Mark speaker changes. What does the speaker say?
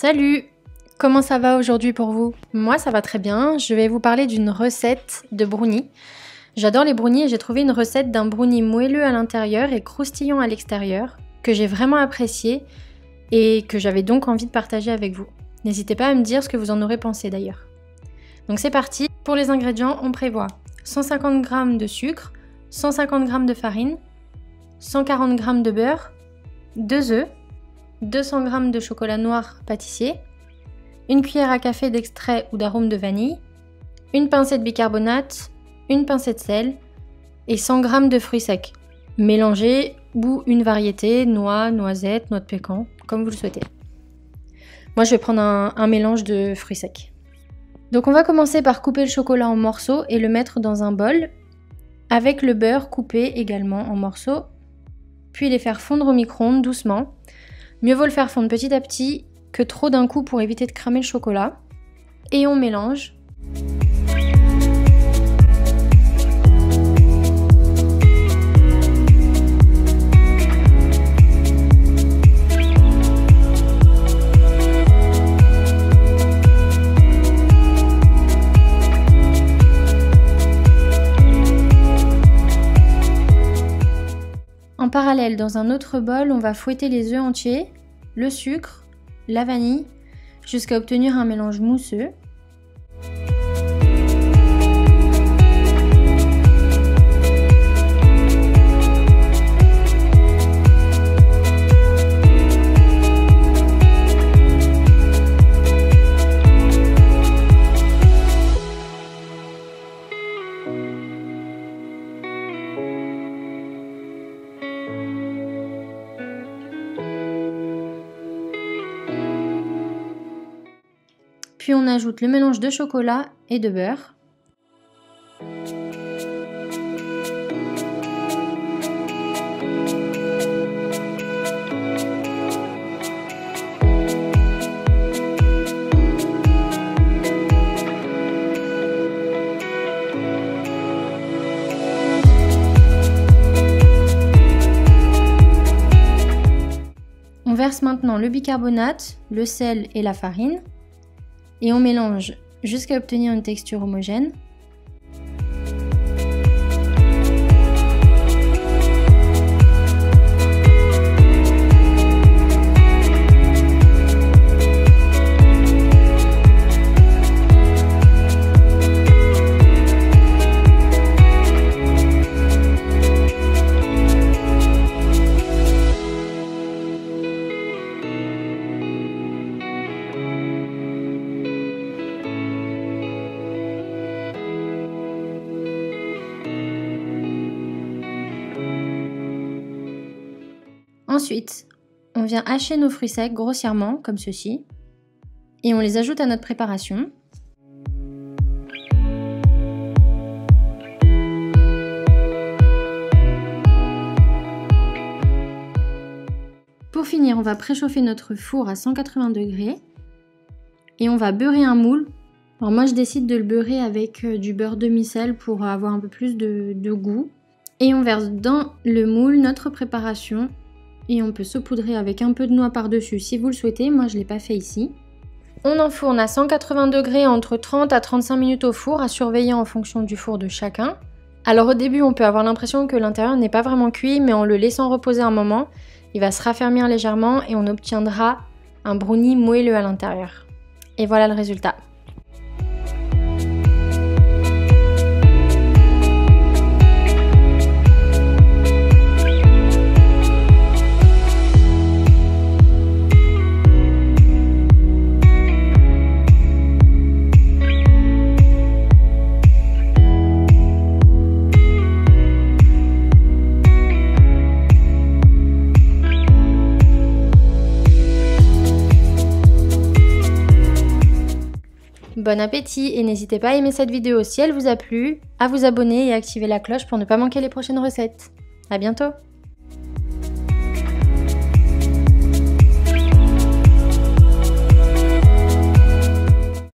Speaker 1: Salut! Comment ça va aujourd'hui pour vous? Moi ça va très bien, je vais vous parler d'une recette de brownie. J'adore les brownies et j'ai trouvé une recette d'un brownie moelleux à l'intérieur et croustillant à l'extérieur que j'ai vraiment apprécié et que j'avais donc envie de partager avec vous. N'hésitez pas à me dire ce que vous en aurez pensé d'ailleurs. Donc c'est parti, pour les ingrédients on prévoit 150 g de sucre, 150 g de farine, 140 g de beurre, 2 œufs, 200 g de chocolat noir pâtissier, une cuillère à café d'extrait ou d'arôme de vanille, une pincée de bicarbonate, une pincée de sel et 100 g de fruits secs. Mélangez ou une variété, noix, noisettes, noix de pécan, comme vous le souhaitez. Moi je vais prendre un mélange de fruits secs. Donc on va commencer par couper le chocolat en morceaux et le mettre dans un bol avec le beurre coupé également en morceaux, puis les faire fondre au micro-ondes doucement. Mieux vaut le faire fondre petit à petit que trop d'un coup pour éviter de cramer le chocolat. Et on mélange. En parallèle, dans un autre bol, on va fouetter les œufs entiers, le sucre, la vanille, jusqu'à obtenir un mélange mousseux. Puis on ajoute le mélange de chocolat et de beurre. On verse maintenant le bicarbonate, le sel et la farine. Et on mélange jusqu'à obtenir une texture homogène. Ensuite, on vient hacher nos fruits secs grossièrement, comme ceci, et on les ajoute à notre préparation. Pour finir, on va préchauffer notre four à 180 degrés et on va beurrer un moule. Alors moi, je décide de le beurrer avec du beurre demi-sel pour avoir un peu plus de goût. Et on verse dans le moule notre préparation. Et on peut saupoudrer avec un peu de noix par-dessus si vous le souhaitez, moi je ne l'ai pas fait ici. On enfourne à 180 degrés entre 30 à 35 minutes au four, à surveiller en fonction du four de chacun. Alors au début on peut avoir l'impression que l'intérieur n'est pas vraiment cuit, mais en le laissant reposer un moment, il va se raffermir légèrement et on obtiendra un brownie moelleux à l'intérieur. Et voilà le résultat. Bon appétit et n'hésitez pas à aimer cette vidéo si elle vous a plu, à vous abonner et à activer la cloche pour ne pas manquer les prochaines recettes. À bientôt!